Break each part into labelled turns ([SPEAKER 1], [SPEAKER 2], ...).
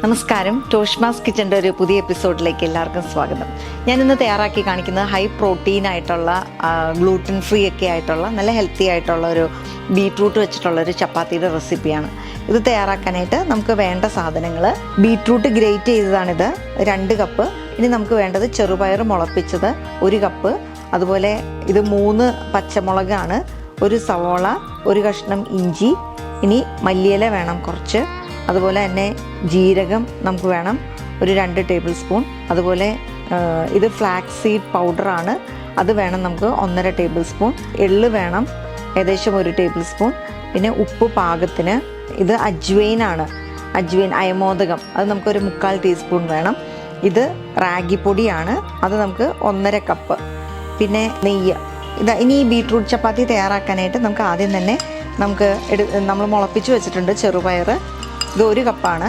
[SPEAKER 1] നമസ്കാരം. ടോഷ്മാസ് കിച്ചൻ്റെ ഒരു പുതിയ എപ്പിസോഡിലേക്ക് എല്ലാവർക്കും സ്വാഗതം. ഞാനിന്ന് തയ്യാറാക്കി കാണിക്കുന്നത് ഹൈ പ്രോട്ടീൻ ആയിട്ടുള്ള ഗ്ലൂട്ടൻ ഫ്രീ ഒക്കെ ആയിട്ടുള്ള നല്ല ഹെൽത്തി ആയിട്ടുള്ള ഒരു ബീട്രൂട്ട് വെച്ചിട്ടുള്ളൊരു ചപ്പാത്തിയുടെ റെസിപ്പിയാണ്. ഇത് തയ്യാറാക്കാനായിട്ട് നമുക്ക് വേണ്ട സാധനങ്ങൾ: ബീട്രൂട്ട് ഗ്രേറ്റ് ചെയ്തതാണിത് 2 കപ്പ്. ഇനി നമുക്ക് വേണ്ടത് ചെറുപയർ മുളപ്പിച്ചത് 1 കപ്പ്. അതുപോലെ ഇത് 3 പച്ചമുളകാണ്, 1 സവോള, 1 കഷ്ണം ഇഞ്ചി, ഇനി മല്ലിയില വേണം കുറച്ച്, അതുപോലെ തന്നെ ജീരകം നമുക്ക് വേണം ഒരു 2 ടേബിൾ സ്പൂൺ. അതുപോലെ ഇത് ഫ്ലാക്സ് സീഡ് പൗഡറാണ്, അത് വേണം നമുക്ക് 1.5 ടേബിൾ സ്പൂൺ. എള്ള് വേണം ഏകദേശം 1 ടേബിൾ സ്പൂൺ. പിന്നെ ഉപ്പ് പാകത്തിന്. ഇത് അജ്വൈനാണ്, അജ്വൈൻ അയമോദകം, അത് നമുക്കൊരു 3/4 ടീസ്പൂൺ വേണം. ഇത് റാഗിപ്പൊടിയാണ്, അത് നമുക്ക് 1.5 കപ്പ്. പിന്നെ നെയ്യ്. ഇനി ഈ ബീട്രൂട്ട് ചപ്പാത്തി തയ്യാറാക്കാനായിട്ട് നമുക്ക് ആദ്യം തന്നെ നമ്മൾ മുളപ്പിച്ച് വെച്ചിട്ടുണ്ട് ചെറുപയർ. ഇത് 1 കപ്പാണ്.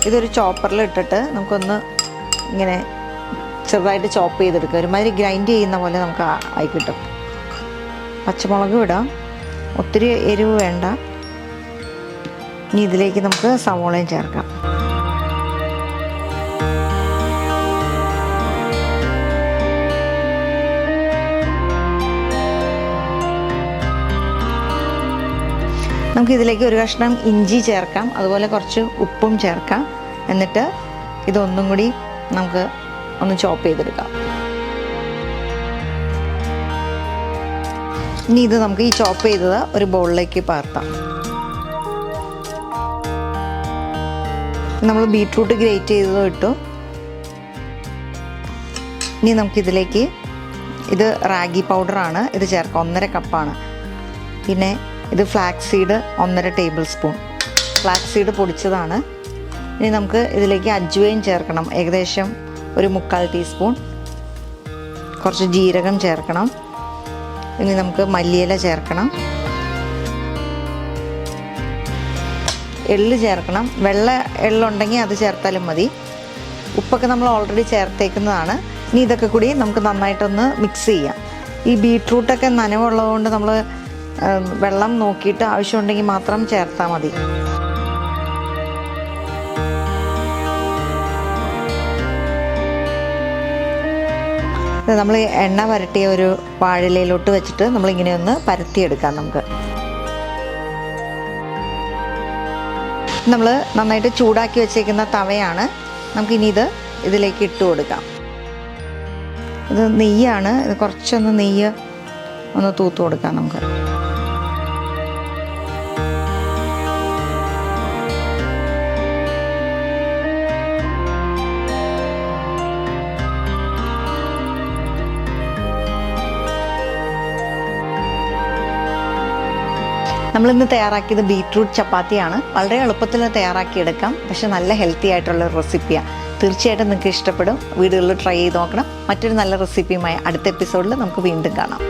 [SPEAKER 1] ഇതൊരു ചോപ്പറിൽ ഇട്ടിട്ട് നമുക്കൊന്ന് ഇങ്ങനെ ചെറുതായിട്ട് ചോപ്പ് ചെയ്തെടുക്കുക. ഒരുമാതിരി ഗ്രൈൻഡ് ചെയ്യുന്ന പോലെ നമുക്ക് ആയി കിട്ടും. പച്ചമുളക് ഇടാം, ഒത്തിരി എരിവ് വേണ്ട. ഇനി ഇതിലേക്ക് നമുക്ക് സവോളയും ചേർക്കാം. നമുക്കിതിലേക്ക് 1 കഷ്ണം ഇഞ്ചി ചേർക്കാം, അതുപോലെ കുറച്ച് ഉപ്പും ചേർക്കാം. എന്നിട്ട് ഇതൊന്നും കൂടി നമുക്ക് ഒന്ന് ചോപ്പ് ചെയ്തെടുക്കാം. ഇനി ഇത് നമുക്ക് ഈ ചോപ്പ് ചെയ്തത് ഒരു ബൗളിലേക്ക് പകർത്താം. നമ്മൾ ബീട്രൂട്ട് ഗ്രേറ്റ് ചെയ്തതും ഇട്ടു. ഇനി നമുക്കിതിലേക്ക് ഇത് റാഗി പൗഡറാണ്, ഇത് ചേർക്കാം, 1.5 കപ്പാണ്. പിന്നെ ഇത് flax seed 1.5 tablespoon, flax seed പൊടിച്ചതാണ്. ഇനി നമുക്ക് ഇതിലേക്ക് അജ്വൈൻ ചേർക്കണം, ഏകദേശം ഒരു 3/4 ടീസ്പൂൺ. കുറച്ച് ജീരകം ചേർക്കണം. ഇനി നമുക്ക് മല്ലിയില ചേർക്കണം. എള്ള് ചേർക്കണം, വെള്ള എള്ളുണ്ടെങ്കിൽ അത് ചേർത്താലും മതി. ഉപ്പൊക്കെ നമ്മൾ ഓൾറെഡി ചേർത്തേക്കുന്നതാണ്. ഇനി ഇതൊക്കെ കൂടി നമുക്ക് നന്നായിട്ടൊന്ന് മിക്സ് ചെയ്യാം. ഈ ബീട്രൂട്ടൊക്കെ നനവുള്ളതുകൊണ്ട് നമ്മൾ വെള്ളം നോക്കിയിട്ട് ആവശ്യമുണ്ടെങ്കിൽ മാത്രം ചേർത്താൽ മതി. നമ്മൾ എണ്ണ വരട്ടിയ ഒരു വാഴയിലയിലോട്ട് വെച്ചിട്ട് നമ്മളിങ്ങനെ ഒന്ന് പരത്തിയെടുക്കാം. നമുക്ക് നമ്മൾ നന്നായിട്ട് ചൂടാക്കി വെച്ചേക്കുന്ന തവയാണ്. നമുക്കിനി ഇതിലേക്ക് ഇട്ട് കൊടുക്കാം. ഇത് നെയ്യാണ്, ഇത് കുറച്ചൊന്ന് നെയ്യ് ഒന്ന് തൂത്ത് കൊടുക്കാം നമുക്ക്. നമ്മളിന്ന് തയ്യാറാക്കിയത് ബീട്രൂട്ട് ചപ്പാത്തിയാണ്. വളരെ എളുപ്പത്തിൽ തയ്യാറാക്കിയെടുക്കാം, പക്ഷെ നല്ല ഹെൽത്തി ആയിട്ടുള്ള റെസിപ്പിയാണ്. തീർച്ചയായിട്ടും നിങ്ങൾക്ക് ഇഷ്ടപ്പെടും. വീടുകളിൽ ട്രൈ ചെയ്ത് നോക്കണം. മറ്റൊരു നല്ല റെസിപ്പിയുമായി അടുത്ത എപ്പിസോഡിൽ നമുക്ക് വീണ്ടും കാണാം.